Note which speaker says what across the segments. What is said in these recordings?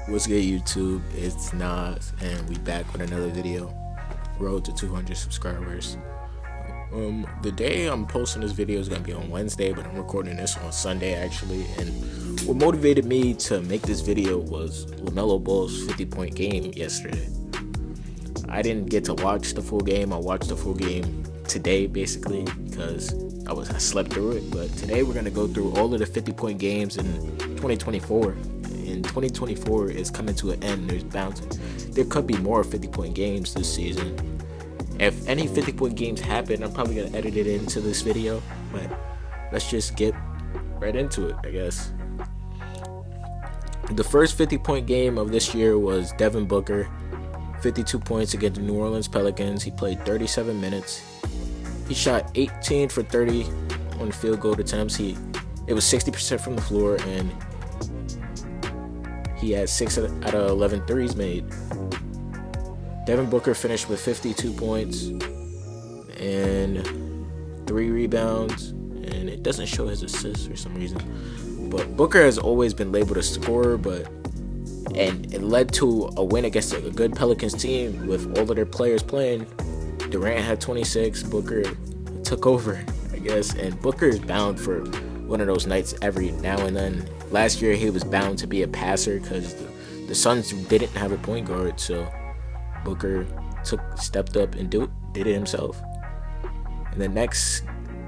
Speaker 1: What's good, YouTube? It's Nas, and we back with another video. Road to 200 subscribers. The day I'm posting this video is gonna be on Wednesday, but I'm recording this on Sunday actually. And what motivated me to make this video was LaMelo Ball's 50-point game yesterday. I didn't get to watch the full game. I watched the full game today, basically, because I slept through it. But today we're gonna go through all of the 50-point games in 2024. And 2024 is coming to an end. There could be more 50-point games this season. If any 50-point games happen, I'm probably gonna edit it into this video. But let's just get right into it, I guess. The first 50-point game of this year was Devin Booker, 52 points against the New Orleans Pelicans. He played 37 minutes. He shot 18 for 30 on field goal attempts. It was 60% from the floor, and he had 6 out of 11 threes made. Devin Booker finished with 52 points and 3 rebounds, and it doesn't show his assists for some reason. But Booker has always been labeled a scorer, and it led to a win against a good Pelicans team with all of their players playing. Durant had 26, Booker took over, I guess, and Booker is bound for one of those nights every now and then. Last year he was bound to be a passer because the Suns didn't have a point guard, so Booker stepped up and did it himself. And the next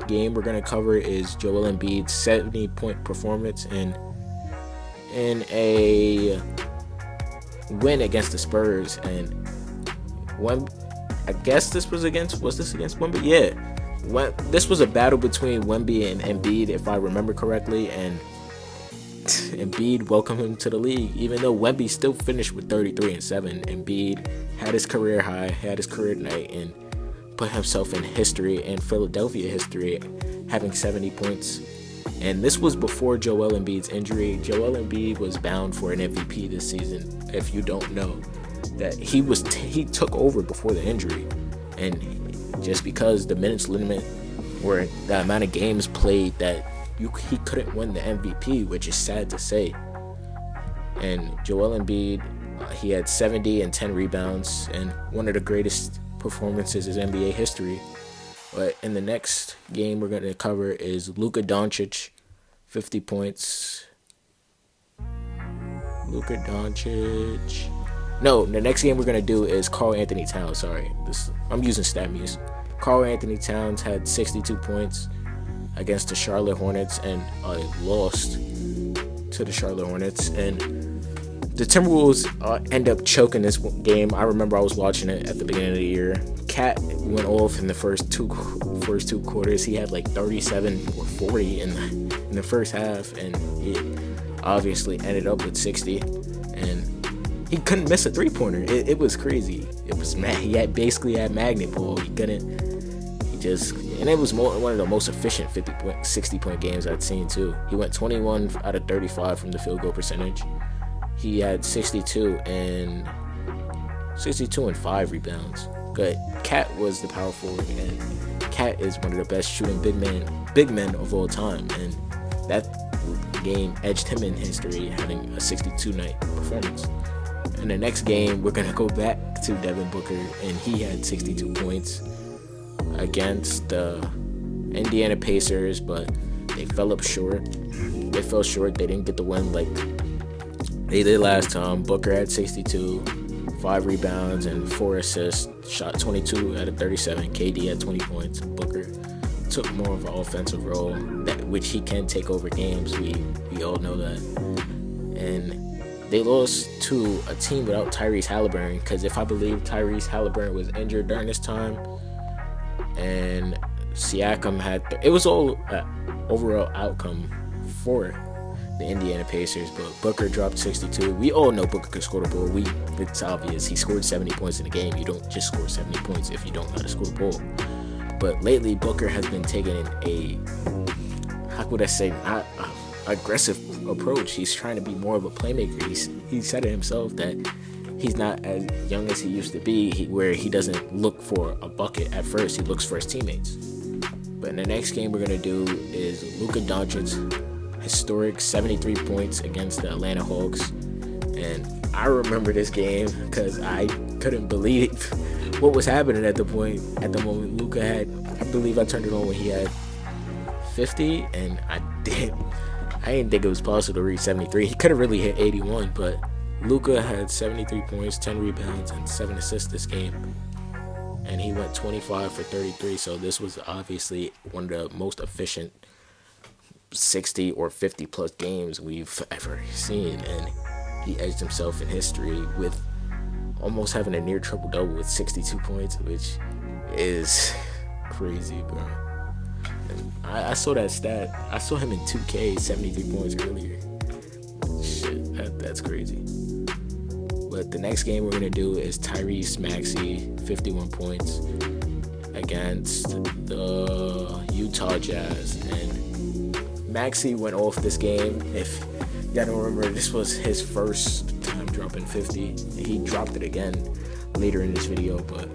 Speaker 1: game we're going to cover is Joel Embiid's 70-point performance in a win against the Spurs. And I guess this was against Wemby? Yeah. This was a battle between Wemby and Embiid, if I remember correctly, and Embiid welcomed him to the league. Even though Wemby still finished with 33 and 7, Embiid had his career high, had his career night, and put himself in history, and Philadelphia history, having 70 points. And this was before Joel Embiid's injury. Joel Embiid was bound for an MVP this season. If you don't know, that he took over before the injury, and just because the minutes limit or the amount of games played, that he couldn't win the MVP, which is sad to say. And Joel Embiid, he had 70 and 10 rebounds, and one of the greatest performances in NBA history. But in the next game we're going to cover is Luka Doncic, 50 points. Luka Doncic. No, the next game we're going to do is Karl-Anthony Towns. I'm using StatMuse. Karl-Anthony Towns had 62 points against the Charlotte Hornets, and lost to the Charlotte Hornets. And the Timberwolves end up choking this game. I remember I was watching it at the beginning of the year. Cat went off in the first two quarters. He had like 37 or 40 in the first half, and it obviously ended up with 60. And he couldn't miss a three-pointer. It was crazy. It was mad. He basically had magnet pull. And it was one of the most efficient 60-point games I'd seen too. He went 21 out of 35 from the field goal percentage. He had 62 and 5 rebounds. Good. Cat was the power forward, and Cat is one of the best shooting big men of all time. And that game edged him in history, having a 62-night performance. In the next game, we're gonna go back to Devin Booker, and he had 62 points against the Indiana Pacers, but they fell short. They didn't get the win like they did last time. Booker had 62, 5 rebounds and 4 assists, shot 22 out of 37. KD had 20 points. Booker took more of an offensive role, which he can take over games. We all know that. And they lost to a team without Tyrese Halliburton, because if I believe Tyrese Halliburton was injured during this time, and Siakam it was all overall outcome for the Indiana Pacers, but Booker dropped 62. We all know Booker could score the ball. It's obvious. He scored 70 points in the game. You don't just score 70 points if you don't know how to score the ball. But lately, Booker has been taking not aggressive approach. He's trying to be more of a playmaker. He said it himself that he's not as young as he used to be, where he doesn't look for a bucket at first. He looks for his teammates. But in the next game we're going to do is Luka Doncic's historic 73 points against the Atlanta Hawks. And I remember this game because I couldn't believe what was happening at the moment. Luka had, I believe I turned it on when he had 50, and I didn't think it was possible to reach 73. He could have really hit 81, but Luka had 73 points, 10 rebounds, and 7 assists this game. And he went 25 for 33, so this was obviously one of the most efficient 60 or 50 plus games we've ever seen. And he edged himself in history with almost having a near triple-double with 62 points, which is crazy, bro. And I saw that stat. I saw him in 2K, 73 points earlier. Shit, that's crazy. But the next game we're going to do is Tyrese Maxey, 51 points against the Utah Jazz. And Maxey went off this game. If y'all don't remember, this was his first time dropping 50. He dropped it again later in this video, but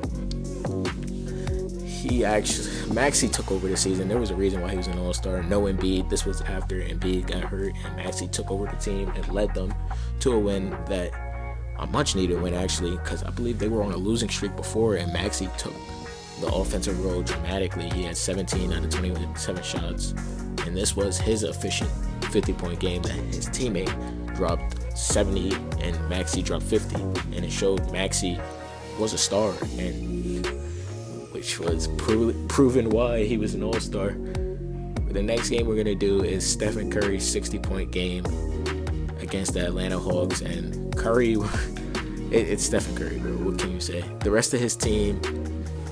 Speaker 1: Maxey took over the season. There was a reason why he was an all-star. No Embiid. This was after Embiid got hurt, and Maxey took over the team and led them to a win, that a much-needed win, actually, because I believe they were on a losing streak before, and Maxey took the offensive role dramatically. He had 17 out of 27 shots, and this was his efficient 50-point game that his teammate dropped 70 and Maxey dropped 50, and it showed Maxey was a star, and which was proven why he was an all-star. But the next game we're going to do is Stephen Curry's 60-point game against the Atlanta Hawks. And Curry, it's Stephen Curry, bro. What can you say? The rest of his team,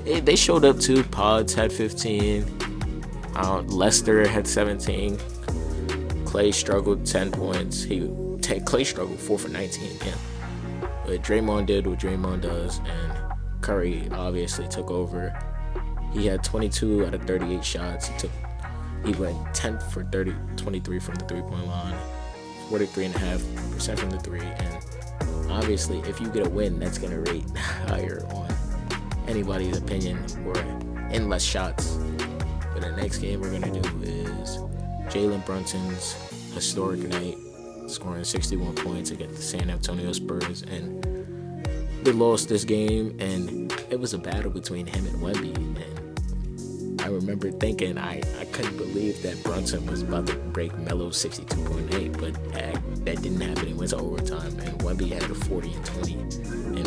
Speaker 1: they showed up too. Pods had 15. Lester had 17. Clay struggled 10 points. Clay struggled 4 for 19. Yeah. But Draymond did what Draymond does, and Curry obviously took over. He had 22 out of 38 shots. He went 10 for 23 from the three-point line, 43.5% from the three. And obviously, if you get a win, that's going to rate higher on anybody's opinion or in less shots. But the next game we're going to do is Jalen Brunson's historic night, scoring 61 points against the San Antonio Spurs. And they lost this game, and it was a battle between him and Wemby. And I remember thinking I couldn't believe that Brunson was about to break Melo's 62.8, but that didn't happen. It went to overtime, and Wemby had a 40 and 20. And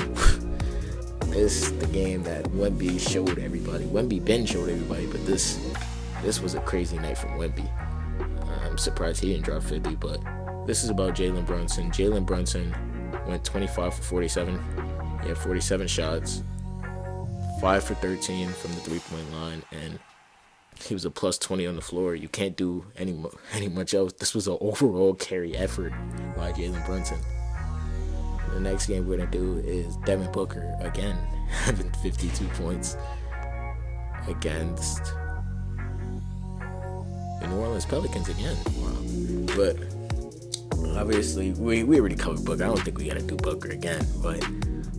Speaker 1: this is the game that Wemby showed everybody. Ben showed everybody, but this was a crazy night from Wemby. I'm surprised he didn't drop 50, but this is about Jalen Brunson. Jalen Brunson went 25 for 47. He had 47 shots, 5 for 13 from the three-point line, and he was a plus 20 on the floor. You can't do any much else. This was an overall carry effort by Jalen Brunson. The next game we're going to do is Devin Booker, again, having 52 points against the New Orleans Pelicans again. Wow. But obviously, we already covered Booker. I don't think we got to do Booker again, but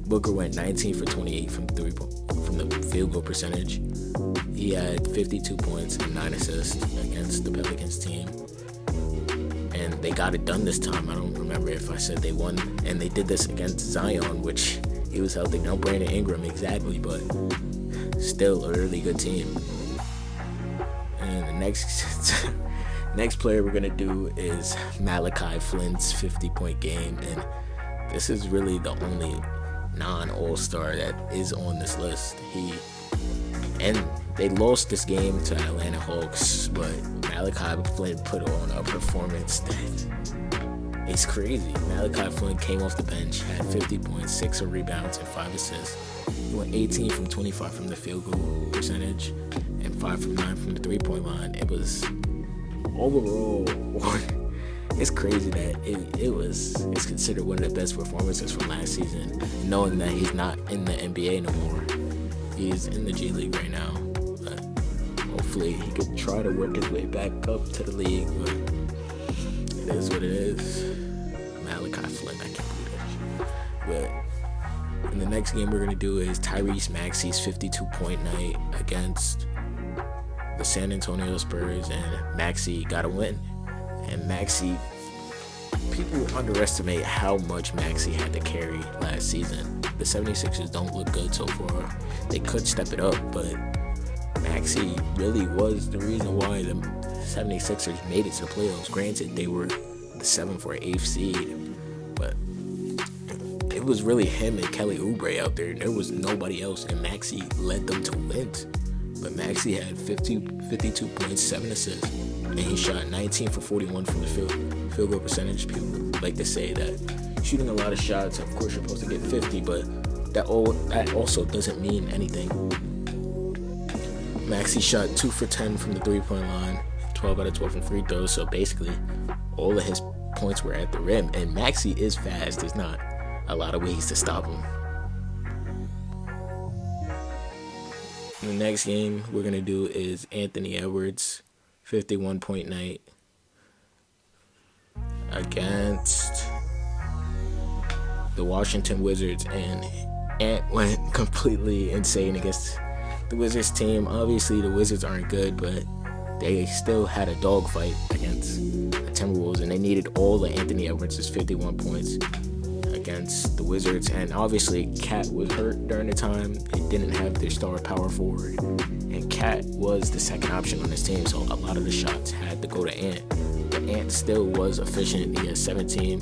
Speaker 1: Booker went 19 for 28 from the field goal percentage. He had 52 points and 9 assists against the Pelicans team. And they got it done this time. I don't remember if I said they won. And they did this against Zion, which he was healthy. No Brandon Ingram exactly, but still a really good team. And the next player we're going to do is Malachi Flynn's 50-point game. And this is really the only non-all-star that is on this list. And they lost this game to Atlanta Hawks, but Malachi Flynn put on a performance that is crazy. Malachi Flynn came off the bench, had 50 points, 6 rebounds, and 5 assists. He went 18 from 25 from the field goal percentage and 5 from 9 from the three-point line. It was overall, it's crazy that it's considered one of the best performances from last season, knowing that he's not in the NBA no more. He's in the G League right now. But hopefully he could try to work his way back up to the league, but it is what it is. Malachi Flynn, I can't believe that shit. But in the next game we're going to do is Tyrese Maxey's 52-point night against the San Antonio Spurs, and Maxey got a win. And Maxey people underestimate how much Maxey had to carry last season. The 76ers don't look good so far. They could step it up, but Maxey really was the reason why the 76ers made it to the playoffs. Granted, they were the 7th or 8th seed, but it was really him and Kelly Oubre out there. There was nobody else, and Maxey led them to wins. But Maxey had 52 points, 7 assists, and he shot 19 for 41 from the field goal percentage. People like to say that shooting a lot of shots, of course you're supposed to get 50, but that also doesn't mean anything. Maxey shot 2 for 10 from the 3-point line, 12 out of 12 from free throws, so basically all of his points were at the rim, and Maxey is fast. There's not a lot of ways to stop him. The next game we're going to do is Anthony Edwards, 51-point night against the Washington Wizards, and Ant went completely insane against the Wizards team. Obviously, the Wizards aren't good, but they still had a dogfight against the Timberwolves, and they needed all of Anthony Edwards' 51 points against the Wizards. And obviously, Cat was hurt during the time. They didn't have their star power forward, and Cat was the second option on this team, so a lot of the shots had to go to Ant. But Ant still was efficient. He had 17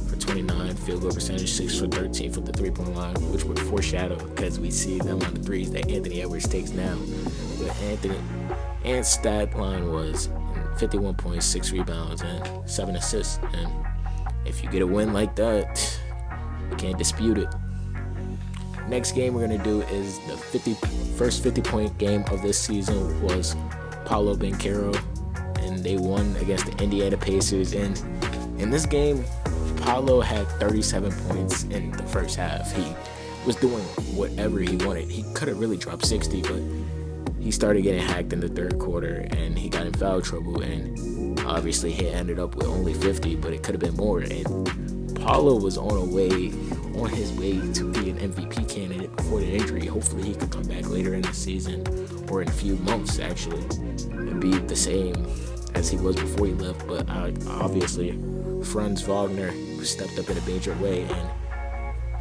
Speaker 1: for 29 field goal percentage, 6 for 13 from the 3-point line, which would foreshadow, because we see them on the threes that Anthony Edwards takes now. But Ant's stat line was 51 points, 6 rebounds, and 7 assists. And if you get a win like that, you can't dispute it. Next game we're going to do is the first 50-point game of this season was Paolo Banchero, and they won against the Indiana Pacers. And in this game, Paolo had 37 points in the first half. He was doing whatever he wanted. He could have really dropped 60, but he started getting hacked in the third quarter, and he got in foul trouble, and obviously he ended up with only 50, but it could have been more. And Paolo was on his way to be an MVP candidate before the injury. Hopefully he could come back later in the season, or in a few months actually, and be the same as he was before he left. But obviously Franz Wagner stepped up in a major way, and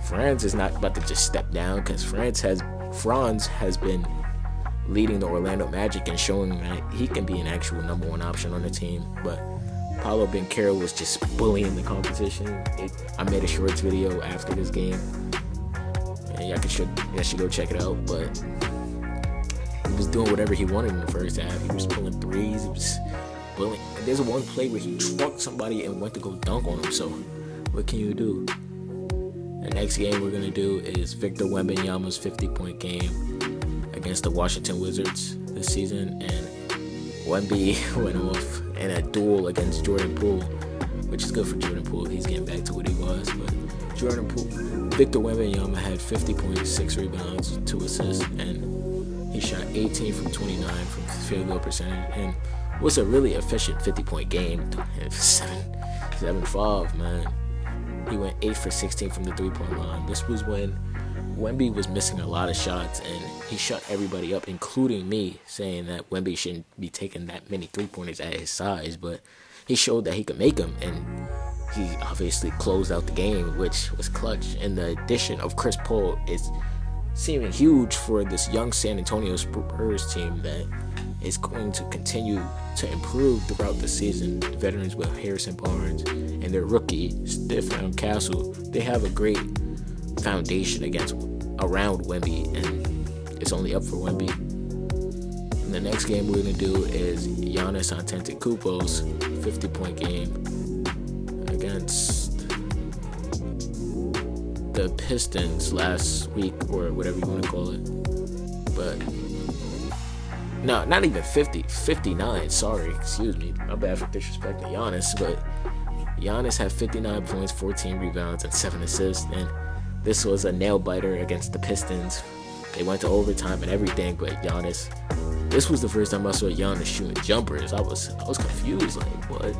Speaker 1: Franz is not about to just step down, because Franz has been leading the Orlando Magic and showing that he can be an actual number one option on the team. But Paolo Banchero was just bullying the competition. I made a shorts video after this game, and y'all should go check it out. But he was doing whatever he wanted in the first half. He was pulling threes. He was bullying. And there's one play where he trucked somebody and went to go dunk on him. So what can you do? The next game we're gonna do is Victor Wembanyama's 50-point game against the Washington Wizards this season, and Wemby went off in a duel against Jordan Poole, which is good for Jordan Poole. He's getting back to what he was. But Victor Wembanyama had 50 points, 6 rebounds, 2 assists, and he shot 18 from 29 from field goal percentage, and was a really efficient 50-point game. 7-5, man. He went 8 for 16 from the 3-point line. This was when Wemby was missing a lot of shots, and he shut everybody up, including me, saying that Wemby shouldn't be taking that many 3-pointers at his size. But he showed that he could make them, and he obviously closed out the game, which was clutch. And the addition of Chris Paul is seeming huge for this young San Antonio Spurs team that is going to continue to improve throughout the season. The veterans with Harrison Barnes and their rookie Stephon Castle, they have a great foundation around Wemby, and it's only up for Wemby. And the next game we're going to do is Giannis Antetokounmpo's 50-point game against the Pistons last week, or whatever you want to call it. But no, not even 50, 59, sorry, excuse me, my bad for disrespecting Giannis. But Giannis had 59 points, 14 rebounds, and 7 assists, and this was a nail-biter against the Pistons. They went to overtime and everything, but Giannis, this was the first time I saw Giannis shooting jumpers. I was confused, like, what?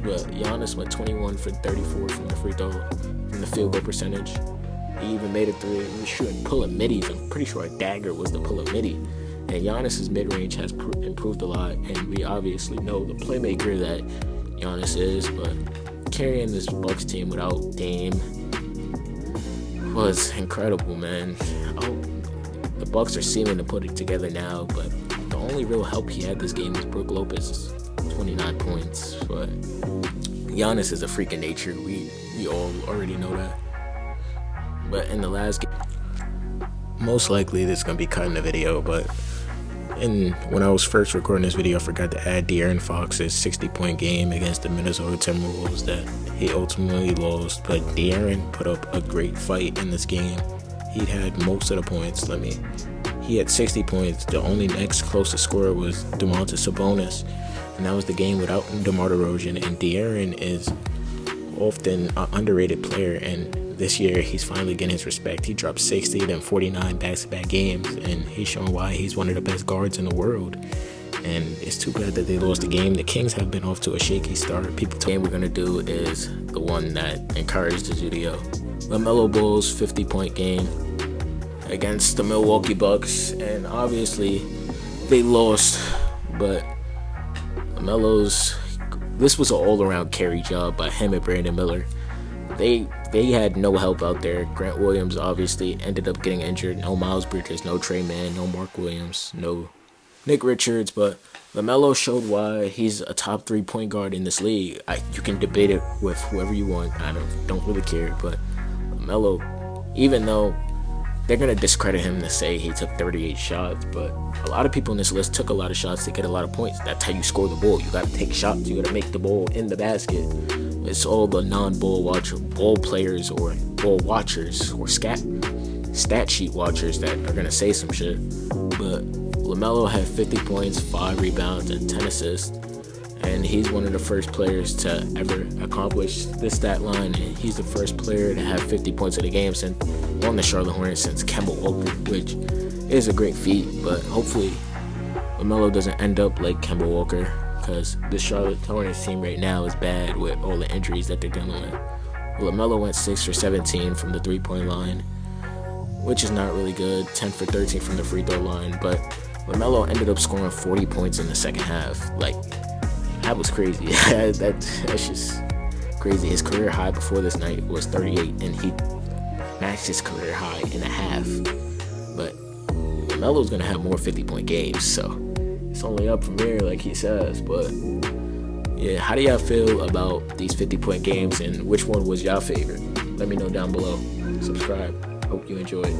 Speaker 1: But Giannis went 21 for 34 from the field goal percentage. He even made a 3. He was shooting pull-up middies. I'm pretty sure a dagger was the pull-up midi. And Giannis's mid-range has improved a lot, and we obviously know the playmaker that Giannis is, but carrying this Bucks team without Dame was incredible, man. The Bucks are seeming to put it together now, but the only real help he had this game was Brook Lopez, 29 points. But Giannis is a freak of nature. We all already know that. But in the last game, most likely this is gonna be cut in the video, but when I was first recording this video, I forgot to add De'Aaron Fox's 60-point game against the Minnesota Timberwolves that he ultimately lost. But De'Aaron put up a great fight in this game. He had most of the points. He had 60 points. The only next closest scorer was Domantas Sabonis, and that was the game without DeMar DeRozan. And De'Aaron is often an underrated player, and this year he's finally getting his respect. He dropped 60, then 49 back-to-back games, and he's showing why he's one of the best guards in the world. And it's too bad that they lost the game. The Kings have been off to a shaky start. The game we're gonna do is the one that encouraged this video. LaMelo Ball's 50-point game against the Milwaukee Bucks, and obviously they lost, but this was an all-around carry job by him and Brandon Miller. They had no help out there. Grant Williams obviously ended up getting injured. No Miles Bridges, no Trey Mann, no Mark Williams, no Nick Richards. But LaMelo showed why he's a top 3 point guard in this league. You can debate it with whoever you want. I don't really care. But LaMelo, even though they're going to discredit him to say he took 38 shots, but a lot of people in this list took a lot of shots to get a lot of points. That's how you score the ball. You got to take shots. You got to make the ball in the basket. It's all the ball players or ball watchers or stat sheet watchers that are going to say some shit. But LaMelo had 50 points, 5 rebounds, and 10 assists. And he's one of the first players to ever accomplish this stat line. And he's the first player to have 50 points in a game on the Charlotte Hornets since Kemba Walker, which is a great feat. But hopefully LaMelo doesn't end up like Kemba Walker, because the Charlotte Hornets team right now is bad with all the injuries that they're dealing with. LaMelo went 6 for 17 from the 3-point line, which is not really good. 10 for 13 from the free throw line. But LaMelo ended up scoring 40 points in the second half. That was crazy. That's just crazy. His career high before this night was 38, and he matched his career high in a half. But LaMelo's gonna have more 50-point games, so it's only up from here, like he says. But yeah, how do y'all feel about these 50-point games, and which one was y'all favorite? Let me know down below. Subscribe. Hope you enjoyed.